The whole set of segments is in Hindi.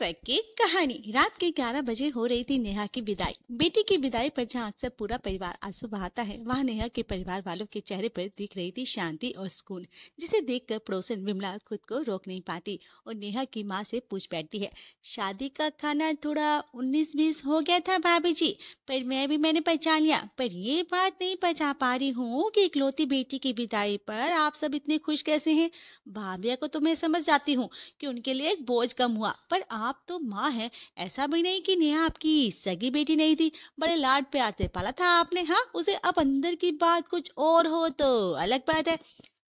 परफेक्ट की कहानी। रात के 11 बजे हो रही थी नेहा की विदाई। बेटी की विदाई पर जहाँ अक्सर पूरा परिवार आंसू बहाता है, वहाँ नेहा के परिवार वालों के चेहरे पर दिख रही थी शांति और सुकून, जिसे देखकर पड़ोसन विमला खुद को रोक नहीं पाती और नेहा की माँ से पूछ बैठती है, शादी का खाना थोड़ा 19-20 हो गया था भाभी जी, पर मैंने पहचान लिया। पर ये बात नहीं पहचान पा रही हूँ कि इकलौती बेटी की विदाई पर आप सब इतने खुश कैसे हैं। भाभिया को तो मैं समझ जाती हूँ कि उनके लिए एक बोझ कम हुआ, पर आप तो माँ हैं। ऐसा भी नहीं कि नेहा आपकी सगी बेटी नहीं थी, बड़े लाड प्यार से पाला था आपने। हाँ, उसे अब अंदर की बात कुछ और हो तो अलग बात है।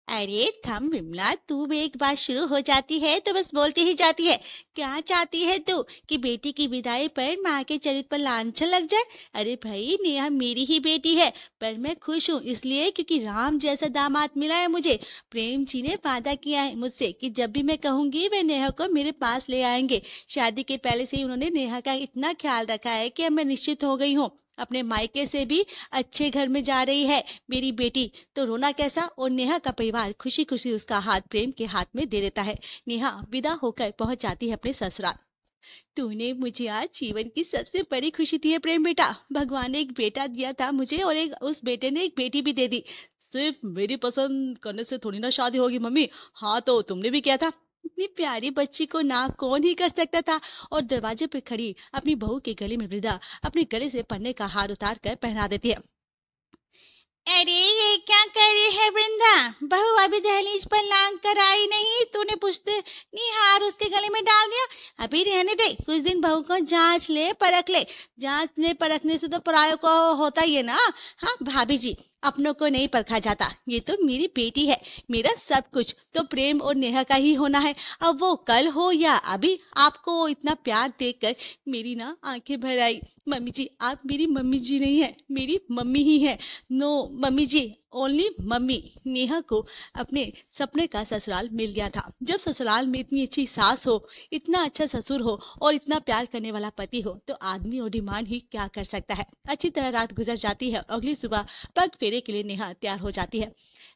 अरे थम विमला, तू भी एक बात शुरू हो जाती है तो बस बोलती ही जाती है। क्या चाहती है तू कि बेटी की विदाई पर माँ के चरित्र पर लांछन लग जाए? अरे भाई, नेहा मेरी ही बेटी है, पर मैं खुश हूँ इसलिए क्योंकि राम जैसा दामाद मिला है मुझे। प्रेम जी ने वादा किया है मुझसे कि जब भी मैं कहूंगी वे नेहा को मेरे पास ले आएंगे। शादी के पहले से ही उन्होंने नेहा का इतना ख्याल रखा है कि अब मैं निश्चित हो गई हूँ। अपने मायके से भी अच्छे घर में जा रही है मेरी बेटी, तो रोना कैसा। और नेहा का परिवार खुशी खुशी उसका हाथ प्रेम के हाथ में दे देता है। नेहा विदा होकर पहुंच जाती है अपने ससुराल। तूने मुझे आज जीवन की सबसे बड़ी खुशी दी है प्रेम बेटा। भगवान ने एक बेटा दिया था मुझे और उस बेटे ने एक बेटी भी दे दी। सिर्फ मेरी पसंद करने से थोड़ी ना शादी होगी मम्मी। हाँ, तो तुमने भी किया था। इतनी प्यारी बच्ची को ना कौन ही कर सकता था। और दरवाजे पे खड़ी अपनी बहू के गले में वृद्धा अपने गले से पन्ने का हार उतार कर पहना देती है। अरे ये क्या कर रही है वृंदा? बहू अभी दहलीज पर लांग कर आई नहीं, तूने पूछते नहीं हार उसके गले में डाल दिया। अभी रहने दे, कुछ दिन बहू को जांच ले परख ले। जांचने परखने से तो परायों को होता ही है ना। हाँ भाभी जी, अपनों को नहीं परखा जाता। ये तो मेरी बेटी है, मेरा सब कुछ तो प्रेम और नेहा का ही होना है। अब वो कल हो या अभी, आपको इतना प्यार देखकर मेरी ना आंखें भर आई। मम्मी जी, आप मेरी मम्मी जी नहीं है, मेरी मम्मी ही है। नो मम्मी जी, ओनली मम्मी। नेहा को अपने सपने का ससुराल मिल गया था। जब ससुराल में इतनी अच्छी सास हो, इतना अच्छा ससुर हो और इतना प्यार करने वाला पति हो, तो आदमी और डिमांड ही क्या कर सकता है। अच्छी तरह रात गुजर जाती है। अगली सुबह पग फेरे के लिए नेहा तैयार हो जाती है।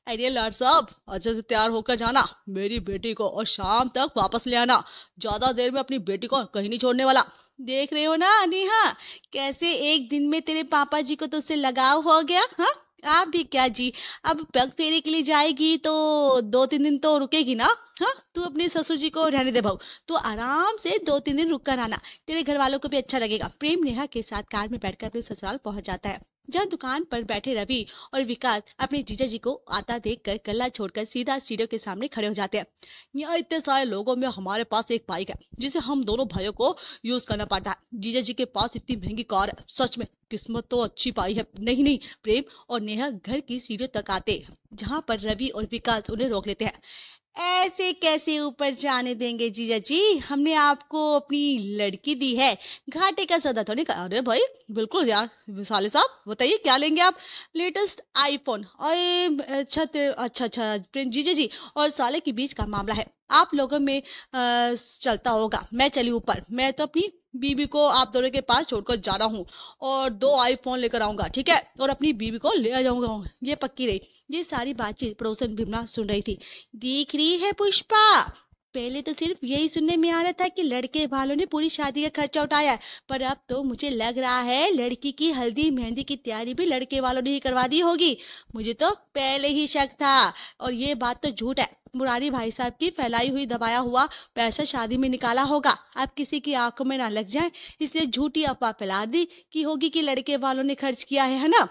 अरे लॉर्ड साहब, अच्छे से तैयार होकर जाना मेरी बेटी को, और शाम तक वापस ले आना। ज्यादा देर में अपनी बेटी को कहीं नहीं छोड़ने वाला। देख रहे हो ना नेहा, कैसे एक दिन में तेरे पापा जी को तुझसे लगाव हो गया। हाँ, आप भी क्या जी, अब पग फेरे के लिए जाएगी तो 2-3 दिन तो रुकेगी ना। हाँ, तू अपने ससुर जी को रहने दे भाऊ, तो आराम से 2-3 दिन रुक कर आना, तेरे घर वालों को भी अच्छा लगेगा। प्रेम नेहा के साथ कार में बैठकर अपने ससुराल पहुंच जाता है, जहाँ दुकान पर बैठे रवि और विकास अपने जीजा जी को आता देखकर गल्ला छोड़कर सीधा सीढ़ियों के सामने खड़े हो जाते हैं। यहाँ इतने सारे लोगों में हमारे पास एक बाइक है जिसे हम दोनों भाइयों को यूज करना पड़ता है। जीजा जी के पास इतनी महंगी कार है, सच में किस्मत तो अच्छी पाई है। नहीं नहीं, प्रेम और नेहा घर की सीढ़ियों तक आते, जहाँ पर रवि और विकास उन्हें रोक लेते हैं। ऐसे कैसे ऊपर जाने देंगे जीजा जी, हमने आपको अपनी लड़की दी है, घाटे का सौदा थोड़ी। अरे भाई बिल्कुल यार, साले साहब बताइए क्या लेंगे आप? Latest iPhone. अच्छा अच्छा जीजा जी और साले के बीच का मामला है, आप लोगों में चलता होगा। मैं चली ऊपर, मैं तो अपनी बीबी को आप दोनों के पास छोड़कर जा रहा हूँ और 2 आईफोन लेकर आऊंगा, ठीक है? और अपनी बीबी को ले आ जाऊंगा, ये पक्की रही। ये सारी बातचीत पड़ोसन विमला सुन रही थी। देख रही है पुष्पा, पहले तो सिर्फ यही सुनने में आ रहा था कि लड़के वालों ने पूरी शादी का खर्चा उठाया है, पर अब तो मुझे लग रहा है लड़की की हल्दी मेहंदी की तैयारी भी लड़के वालों ने ही करवा दी होगी। मुझे तो पहले ही शक था, और ये बात तो झूठ है। मुरारी भाई साहब की फैलाई हुई दबाया हुआ पैसा शादी में निकाला होगा, अब किसी की आंखों में ना लग जाए, इसलिए झूठी अफवाह फैला दी कि होगी कि लड़के वालों ने खर्च किया है ना।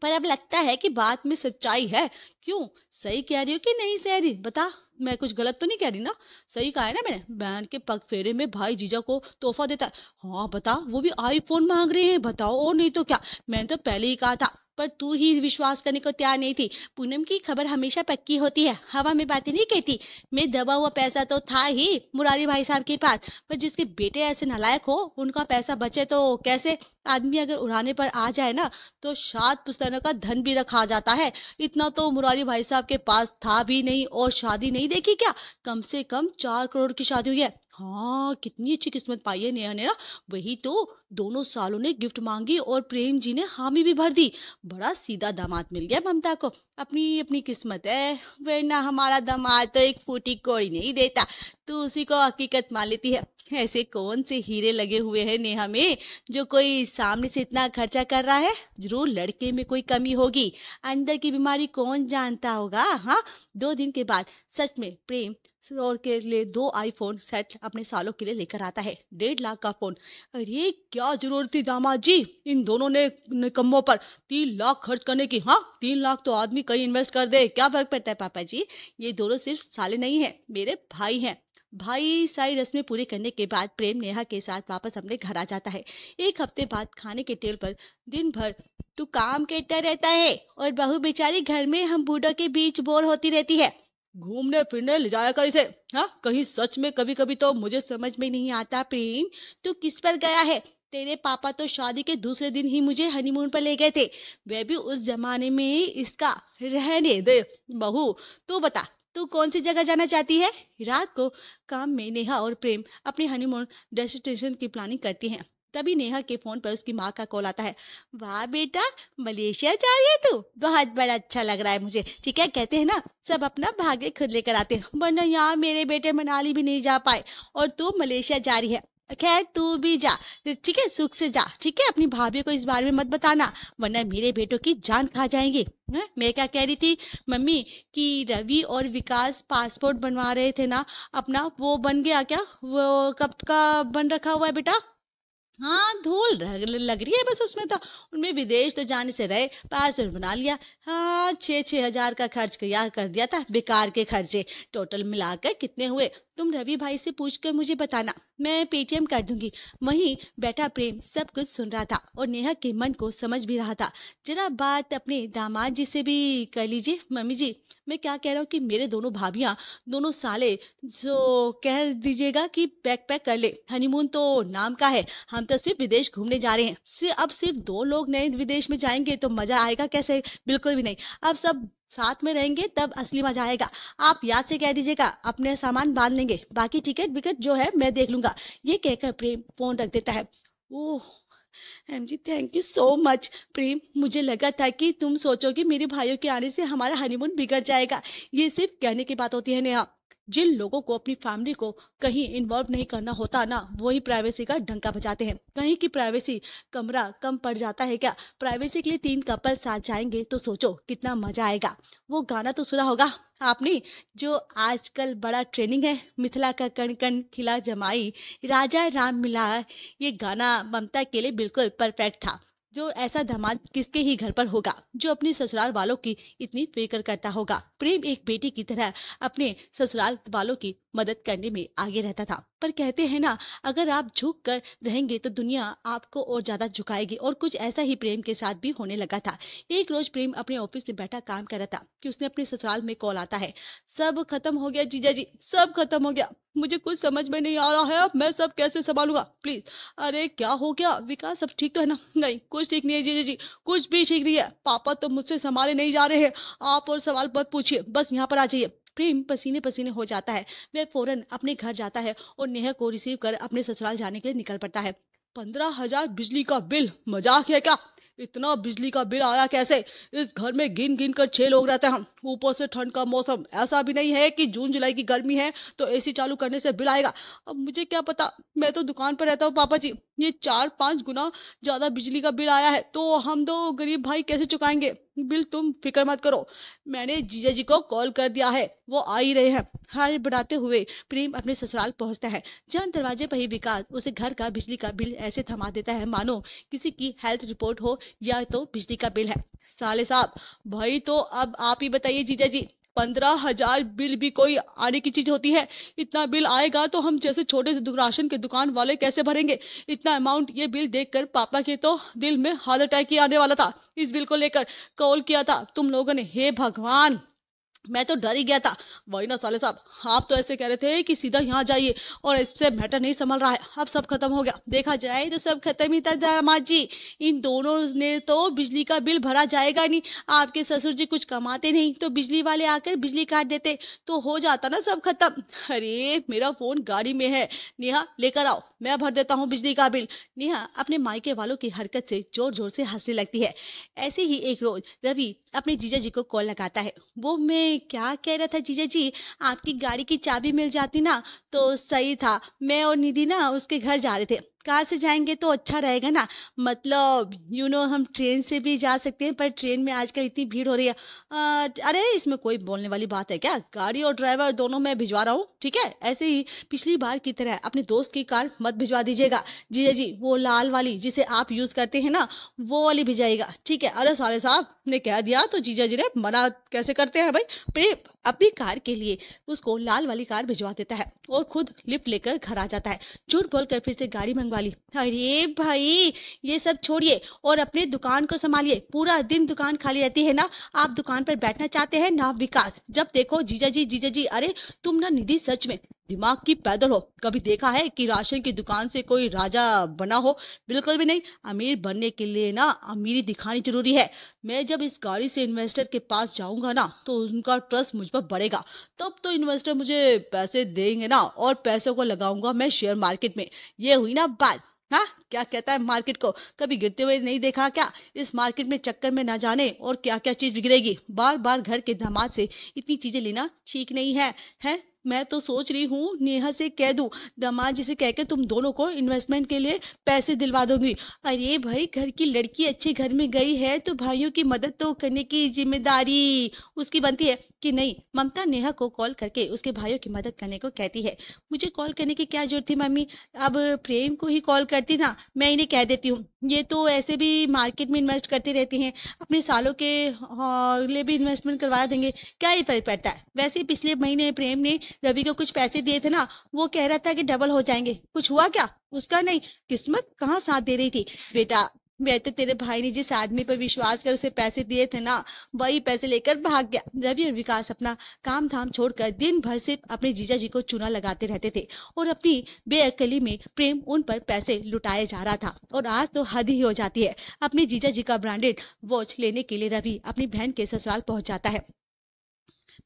पर अब लगता है कि बात में सच्चाई है। क्यों, सही कह रही हो कि नहीं सह रही? बता, मैं कुछ गलत तो नहीं कह रही ना? सही कहा है ना मैंने? बहन के पग फेरे में भाई जीजा को तोहफा देता है। हाँ बता, वो भी आईफोन मांग रहे हैं, बताओ। और नहीं तो क्या, मैंने तो पहले ही कहा था, पर तू ही विश्वास करने को तैयार नहीं थी। पूनम की खबर हमेशा पक्की होती है, हवा में बातें नहीं कहती। मैं दबा हुआ पैसा तो था ही मुरारी भाई साहब के पास, पर जिसके बेटे ऐसे नालायक हो, उनका पैसा बचे तो कैसे? आदमी अगर उड़ाने पर आ जाए ना, तो 7 पुश्तैनों का धन भी रखा जाता है। इतना तो मुरारी भाई साहब के पास था भी नहीं। और शादी नहीं देखी क्या? कम से कम 4 करोड़ की शादी हुई है। हाँ, कितनी अच्छी किस्मत पाई है नेहा ने ना। वही तो, दोनों सालों ने गिफ्ट मांगी और प्रेम जी ने हामी भी भर दी। बड़ा सीधा दामाद मिल गया ममता को। अपनी अपनी किस्मत है, वरना हमारा दामाद तो एक फूटी कोड़ी नहीं देता। तू उसी को हकीकत मान लेती है। ऐसे कौन से हीरे लगे हुए हैं नेहा में जो कोई सामने से इतना खर्चा कर रहा है? जरूर लड़के में कोई कमी होगी, अंदर की बीमारी कौन जानता होगा। हाँ, 2 दिन के बाद सच में प्रेम और के लिए 2 आईफोन सेट अपने सालों के लिए लेकर आता है। 1.5 लाख का फोन। अरे क्या जरूरत थी दामाद जी इन दोनों ने निकम्मों पर 3 लाख खर्च करने की। हाँ, 3 लाख तो आदमी कहीं इन्वेस्ट कर दे, क्या फर्क पड़ता है पापा जी। ये दोनों सिर्फ साले नहीं है, मेरे भाई हैं। भाई सारी रस्में पूरी करने के बाद प्रेम नेहा के साथ वापस अपने घर आ जाता है। 1 हफ्ते बाद खाने के टेबल पर दिन भर तू काम करता रहता है और बहू बेचारी घर में हम बूढ़ों के बीच बोर होती रहती है। घूमने फिरने ले जाया कर इसे। हाँ, कहीं सच में कभी कभी तो मुझे समझ में नहीं आता प्रेम तू किस पर गया है। तेरे पापा तो शादी के दूसरे दिन ही मुझे हनीमून पर ले गए थे, वह भी उस जमाने में। इसका रहने दे बहू, तू बता तू कौन सी जगह जाना चाहती है। रात को काम में नेहा और प्रेम अपनी हनीमून डेस्टिनेशन की प्लानिंग करती हैं। तभी नेहा के फोन पर उसकी माँ का कॉल आता है। वाह बेटा, मलेशिया जा रही है तू, बहुत बड़ा अच्छा लग रहा है मुझे। ठीक है, कहते हैं ना सब अपना भाग्य खुद लेकर आते हैं, वरना यहाँ मेरे बेटे मनाली भी नहीं जा पाए और तू मलेशिया जा रही है। खैर तू भी जा, ठीक है, सुख से जा। ठीक है, अपनी भाभी को इस बारे में मत बताना, वरना मेरे बेटों की जान खा जाएंगी। मैं क्या कह रही थी मम्मी कि रवि और विकास पासपोर्ट बनवा रहे थे ना अपना, वो बन गया क्या? वो कब का बन रखा हुआ है बेटा? हाँ, धूल लग रही है बस उसमें तो। उनमें विदेश तो जाने से रहे, पासपोर्ट बना लिया। हाँ, 6-6 हजार का खर्च किया कर दिया था, बेकार के खर्चे। टोटल मिलाकर कितने हुए तुम रवि भाई से पूछकर मुझे बताना, मैं पेटीएम कर दूंगी। वहीं बैठा प्रेम सब कुछ सुन रहा था और नेहा के मन को समझ भी रहा था। जरा बात अपने दामाद जी से भी कर लीजिए। मम्मी जी, मैं क्या कह रहा हूँ कि मेरे दोनों भाभियाँ, दोनों साले, जो कह दीजिएगा कि पैक पैक कर ले। हनीमून तो नाम का है, हम तो सिर्फ विदेश घूमने जा रहे हैं। अब सिर्फ 2 लोग नए विदेश में जाएंगे तो मजा आएगा कैसे? बिल्कुल भी नहीं। अब सब साथ में रहेंगे तब असली मजा आएगा। आप याद से कह दीजिएगा, अपने सामान बांध लेंगे, बाकी टिकट विकेट जो है मैं देख लूंगा। ये कहकर प्रेम फोन रख देता है। O M G, thank you so much. Prem, मुझे लगा था कि तुम सोचोगे मेरे भाइयों के आने से हमारा हनीमून बिगड़ जाएगा। ये सिर्फ कहने की बात होती है नेहा। जिन लोगों को अपनी फैमिली को कहीं इन्वॉल्व नहीं करना होता ना, वही प्राइवेसी का डंका बजाते हैं। कहीं की प्राइवेसी कमरा कम पड़ जाता है क्या? प्राइवेसी के लिए 3 कपल साथ जाएंगे तो सोचो कितना मजा आएगा। वो गाना तो सुना होगा आपने, जो आजकल बड़ा ट्रेनिंग है, मिथिला का कण कण खिला जमाई, राजा राम मिला। ये गाना ममता के लिए बिल्कुल परफेक्ट था। जो ऐसा दामाद किसके ही घर पर होगा जो अपनी ससुराल वालों की इतनी फिक्र करता होगा। प्रेम एक बेटी की तरह अपने ससुराल वालों की मदद करने में आगे रहता था। पर कहते हैं ना, अगर आप झुक कर रहेंगे तो दुनिया आपको और ज्यादा झुकाएगी, और कुछ ऐसा ही प्रेम के साथ भी होने लगा था। एक रोज प्रेम अपने ऑफिस में बैठा काम कर रहा था कि उसने अपने ससुराल में कॉल आता है। सब खत्म हो गया जीजा जी, सब खत्म हो गया, मुझे कुछ समझ में नहीं आ रहा है, अब मैं सब कैसे संभालूंगा प्लीज। अरे क्या हो गया विकास, सब ठीक तो है ना? नहीं, कुछ ठीक नहीं है जीजा जी, कुछ भी ठीक नहीं है। पापा तो मुझसे संभाले नहीं जा रहे हैं। आप और सवाल मत पूछिए, बस यहाँ पर आ जाइए। प्रेम पसीने पसीने हो जाता है। वह फौरन अपने घर जाता है और नेहा को रिसीव कर अपने ससुराल जाने के लिए निकल पड़ता है। 15,000 बिजली का बिल, मजाक है क्या? इतना बिजली का बिल आया कैसे? इस घर में गिन गिन कर 6 लोग रहते हैं, ऊपर से ठंड का मौसम। ऐसा भी नहीं है कि जून जुलाई की गर्मी है तो एसी चालू करने से बिल आएगा। अब मुझे क्या पता, मैं तो दुकान पर रहता हूँ पापा जी। ये 4-5 गुना ज्यादा बिजली का बिल आया है तो हम दो गरीब भाई कैसे चुकाएंगे बिल? तुम फिक्र मत करो, मैंने जीजा जी को कॉल कर दिया है, वो आ ही रहे हैं। हाय बढ़ाते हुए प्रेम अपने ससुराल पहुंचता है, जहां दरवाजे पर ही विकास उसे घर का बिजली का बिल ऐसे थमा देता है मानो किसी की हेल्थ रिपोर्ट हो या तो बिजली का बिल है। साले साहब, भाई तो अब आप ही बताइए जीजा जी, 15,000 बिल भी कोई आने की चीज होती है? इतना बिल आएगा तो हम जैसे छोटे राशन के दुकान वाले कैसे भरेंगे इतना अमाउंट? ये बिल देखकर पापा के तो दिल में हार्ट अटैक ही आने वाला था। इस बिल को लेकर कॉल किया था तुम लोगों ने, हे भगवान, मैं तो डर ही गया था। वही ना साले साहब, आप तो ऐसे कह रहे थे कि सीधा यहाँ जाइए और इससे मैटर नहीं संभल रहा है। अब सब खत्म हो गया, देखा जाए तो सब खत्म ही था दामाद जी। इन दोनों ने तो बिजली का बिल भरा जाएगा नहीं। आपके ससुर जी कुछ कमाते नहीं तो बिजली वाले आकर बिजली काट देते तो हो जाता ना सब खत्म। अरे मेरा फोन गाड़ी में है, नेहा लेकर आओ, मैं भर देता हूँ बिजली का बिल। नेहा अपने मायके वालों की हरकत से जोर जोर से हंसने लगती है। ऐसे ही एक रोज रवि अपने जीजा जी को कॉल लगाता है। वो मैं क्या कह रहा था जीजा जी, आपकी गाड़ी की चाबी मिल जाती ना तो सही था। मैं और निधि ना उसके घर जा रहे थे, कार से जाएंगे तो अच्छा रहेगा ना। मतलब हम ट्रेन से भी जा सकते हैं, पर ट्रेन में आजकल इतनी भीड़ हो रही है। अरे इसमें कोई बोलने वाली बात है क्या, गाड़ी और ड्राइवर दोनों मैं भिजवा रहा हूँ, ठीक है। ऐसे ही पिछली बार की तरह अपने दोस्त की कार मत भिजवा दीजिएगा जीजा जी, वो लाल वाली जिसे आप यूज करते हैं ना, वो वाली भिजाइएगा, ठीक है। अरे साले साहब ने कह दिया तो जीजा जी ने मना कैसे करते हैं भाई। प्रेम अपनी कार के लिए उसको लाल वाली कार भिजवा देता है और खुद लिफ्ट लेकर घर आ जाता है। झूठ बोलकर फिर से गाड़ी मंगवा ली। अरे भाई ये सब छोड़िए और अपने दुकान को संभालिए, पूरा दिन दुकान खाली रहती है ना, आप दुकान पर बैठना चाहते हैं ना विकास, जब देखो जीजा जी जीजा जी। अरे तुम ना निधि सच में दिमाग की पैदल हो, कभी देखा है कि राशन की दुकान से कोई राजा बना हो? बिल्कुल भी नहीं। अमीर बनने के लिए ना अमीरी दिखानी जरूरी है। मैं जब इस गाड़ी से इन्वेस्टर के पास जाऊंगा ना तो उनका ट्रस्ट मुझ पर बढ़ेगा, तब तो इन्वेस्टर मुझे पैसे देंगे ना, और पैसों को लगाऊंगा मैं शेयर मार्केट में। ये हुई ना बात। हाँ, क्या कहता है मार्केट को, कभी गिरते हुए नहीं देखा क्या? इस मार्केट में चक्कर में ना जाने और क्या क्या चीज बिगड़ेगी। बार बार घर के दामाद से इतनी चीजें लेना ठीक नहीं है। मैं तो सोच रही हूँ नेहा से कह दूं, दामाद जी से कह के तुम दोनों को इन्वेस्टमेंट के लिए पैसे दिलवा दूंगी। अरे भाई घर की लड़की अच्छे घर में गई है तो भाइयों की मदद तो करने की जिम्मेदारी उसकी बनती है कि नहीं। ममता नेहा को कॉल करके उसके भाइयों की मदद करने को कहती है। मुझे कॉल करने की क्या जरूरत थी मम्मी, अब प्रेम को ही कॉल करती ना, मैं इन्हें कह देती हूँ। ये तो ऐसे भी मार्केट में इन्वेस्ट करती रहती हैं, अपने सालों के लिए भी इन्वेस्टमेंट करवा देंगे, क्या ही फर्क पड़ता है। वैसे ही पिछले महीने प्रेम ने रवि को कुछ पैसे दिए थे ना, वो कह रहा था कि डबल हो जाएंगे, कुछ हुआ क्या उसका? नहीं, किस्मत कहाँ साथ दे रही थी बेटा। मैं तो तेरे भाई ने जिस आदमी पर विश्वास कर उसे पैसे दिए थे ना, वही पैसे लेकर भाग गया। रवि और विकास अपना काम धाम छोड़कर दिन भर सिर्फ अपने जीजा जी को चूना लगाते रहते थे और अपनी बेअकली में प्रेम उन पर पैसे लुटाए जा रहा था। और आज तो हद ही हो जाती है। अपने जीजा जी का ब्रांडेड वॉच लेने के लिए रवि अपनी बहन के ससुराल पहुंच जाता है।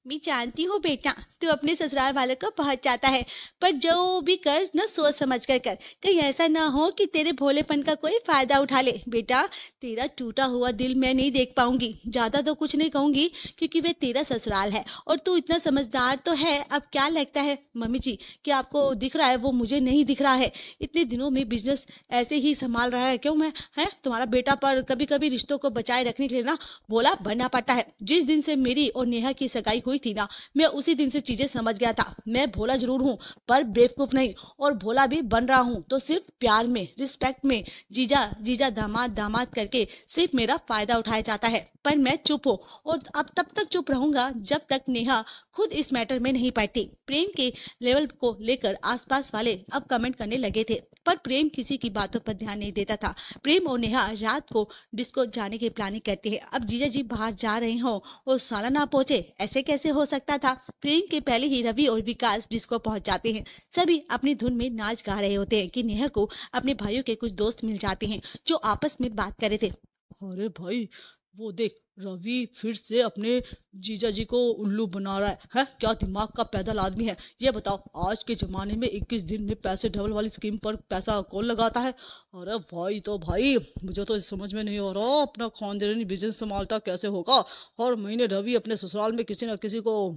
मैं जानती हूँ बेटा, तू अपने ससुराल वालों को बहुत चाहता है, पर जो भी कर न सोच समझ कर कर, कहीं ऐसा ना हो कि तेरे भोलेपन का कोई फायदा उठा ले। बेटा तेरा टूटा हुआ दिल मैं नहीं देख पाऊंगी, ज्यादा तो कुछ नहीं कहूंगी क्योंकि वे तेरा ससुराल है और तू इतना समझदार तो है। अब क्या लगता है मम्मी जी कि आपको दिख रहा है, वो मुझे नहीं दिख रहा है। इतने दिनों में बिजनेस ऐसे ही संभाल रहा है क्यों मैं, है तुम्हारा बेटा, पर कभी कभी रिश्तों को बचाए रखने के लिए ना भोला बनना पड़ता है। जिस दिन से मेरी और नेहा की सगाई हुई थी ना, मैं उसी दिन से चीजें समझ गया था। मैं भोला जरूर हूँ पर बेवकूफ नहीं, और भोला भी बन रहा हूँ तो सिर्फ प्यार में, रिस्पेक्ट में। जीजा जीजा दामाद दामाद करके सिर्फ मेरा फायदा उठाया जाता है, पर मैं चुप हूँ और अब तब तक चुप रहूंगा जब तक नेहा खुद इस मैटर में नहीं पड़ती। प्रेम के लेवल को लेकर आसपास वाले अब कमेंट करने लगे थे, पर प्रेम किसी की बातों पर ध्यान नहीं देता था। प्रेम और नेहा रात को डिस्को जाने की प्लानिंग करते हैं। अब जीजा जी बाहर जा रहे हो और साला ना पहुंचे, ऐसे कैसे हो सकता था? प्रेम के पहले ही रवि और विकास डिस्को पहुंच जाते हैं। सभी अपनी धुन में नाच गा रहे होते हैं कि नेहा को अपने भाइयों के कुछ दोस्त मिल जाते हैं जो आपस में बात कर रहे थे। अरे भाई वो देख, रवि फिर से अपने जीजा जी को उल्लू बना रहा है? क्या दिमाग का पैदल आदमी है ये बताओ। आज के जमाने में 21 दिन में पैसे डबल वाली स्कीम पर पैसा कौन लगाता है? अरे भाई तो भाई मुझे तो समझ में नहीं आ रहा अपना खानदानी बिजनेस संभालता कैसे होगा। हर महीने रवि अपने ससुराल में किसी न किसी को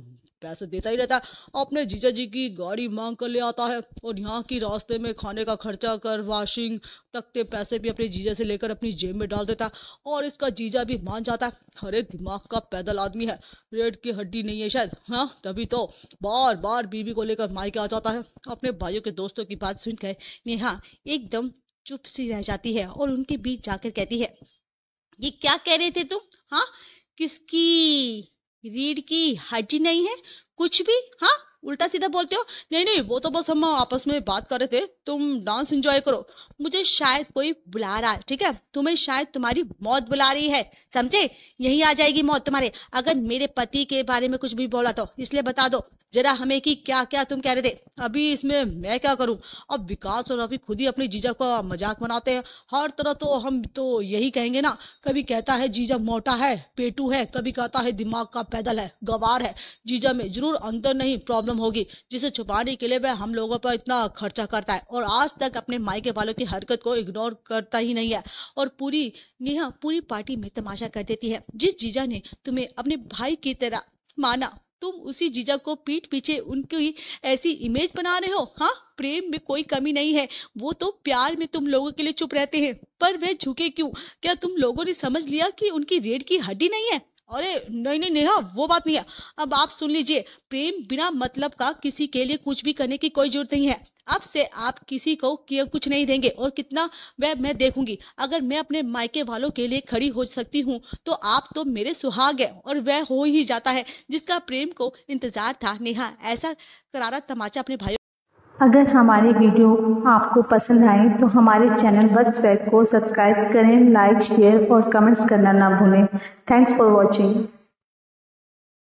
पैसे देता ही रहता है, अपने जीजा जी की गाड़ी मांग कर ले आता है और यहाँ की रास्ते में खाने का खर्चा कर वॉशिंग तक के पैसे भी अपने जीजा से लेकर अपनी जेब में डाल देता है और इसका जीजा भी मान जाता है। अरे दिमाग का पैदल आदमी है, रेड की हड्डी नहीं है शायद। हाँ तभी तो बार बार बीवी को लेकर मायके आ जाता है। अपने भाइयों के दोस्तों की बात सुनकर नेहा एकदम चुप सी रह जाती है और उनके बीच जाकर कहती है, ये क्या कह रहे थे तुम? हाँ, किसकी रीढ़ की हड्डी नहीं है? कुछ भी हाँ उल्टा सीधा बोलते हो। नहीं नहीं, वो तो बस हम आपस में बात कर रहे थे, तुम डांस एंजॉय करो। मुझे शायद कोई बुला रहा है, ठीक है, तुम्हें शायद तुम्हारी मौत बुला रही है, समझे? यही आ जाएगी मौत तुम्हारे अगर मेरे पति के बारे में कुछ भी बोला तो। इसलिए बता दो जरा हमें कि क्या क्या तुम कह रहे थे। अभी इसमें मैं क्या करूं? अब विकास और अभी खुद ही अपनी जीजा का मजाक बनाते हैं हर तरह, तो हम तो यही कहेंगे ना। कभी कहता है जीजा मोटा है, पेटू है, कभी कहता है दिमाग का पैदल है, गवार है। जीजा में जरूर अंदर नहीं प्रॉब्लम होगी जिसे छुपाने के लिए वह हम लोगों पर इतना खर्चा करता है और आज तक अपने मायके वालों की हरकत को इग्नोर करता ही नहीं है। और पूरी नेहा पूरी पार्टी में तमाशा कर देती है। जिस जीजा ने तुम्हें अपने भाई की तरह माना, तुम उसी जीजा को पीठ पीछे उनकी ऐसी इमेज बना रहे हो। हाँ, प्रेम में कोई कमी नहीं है, वो तो प्यार में तुम लोगों के लिए चुप रहते हैं, पर वे झुके क्यों? क्या तुम लोगों ने समझ लिया कि उनकी रीढ़ की हड्डी नहीं है? अरे नहीं नहीं नेहा, वो बात नहीं है। अब आप सुन लीजिए, प्रेम बिना मतलब का किसी के लिए कुछ भी करने की कोई जरूरत नहीं है। अब से आप किसी को कुछ नहीं देंगे, और कितना वह मैं देखूंगी। अगर मैं अपने मायके वालों के लिए खड़ी हो सकती हूँ तो आप तो मेरे सुहाग है, और वह हो ही जाता है जिसका प्रेम को इंतजार था। नेहा ऐसा करारा तमाचा अपने भाई। अगर हमारी वीडियो आपको पसंद आए तो हमारे चैनल वत्स वेब को सब्सक्राइब करें, लाइक, शेयर और कमेंट्स करना ना भूलें। Thanks for watching.